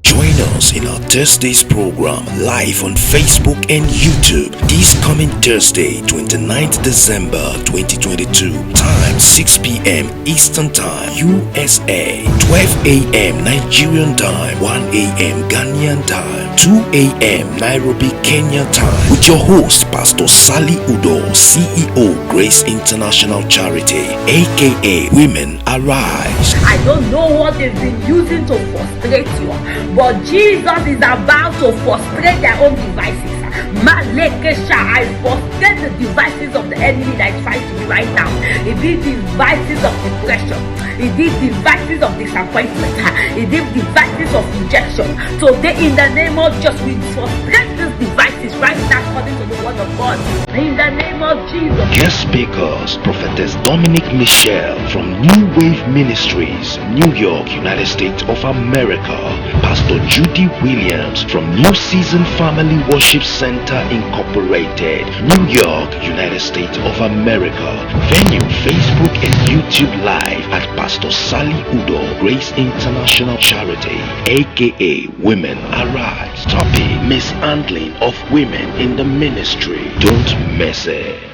Join us in our Thursdays program live on Facebook and YouTube this coming Thursday, 29th December 2022. Time 6 p.m. Eastern Time, USA, 12 a.m. Nigerian Time, 1 a.m. Ghanaian Time, 2 a.m. Nairobi, Kenya Time. With your host, Pastor Sally Udo, CEO, Grace International Charity, aka Women Arise. I don't know what they've been using to frustrate you, but Jesus is about to frustrate their own devices. I frustrate the devices of the enemy that is fighting you right now. It is devices of depression. It is devices of disappointment. It is devices of rejection. Today, in the name of Jesus, we frustrate these devices right now according to the word of God. In the name of Jesus. Guest speakers, Prophetess Dominic Michelle from New Wave Ministries, New York, United States of America. Pastor Judy Williams from New Season Family Worship Center Incorporated, New York, United States of America. Venue Facebook and YouTube Live at Pastor Sally Udo, Grace International Charity, aka Women Arise. Topic: mishandling of women in the ministry. Don't miss it.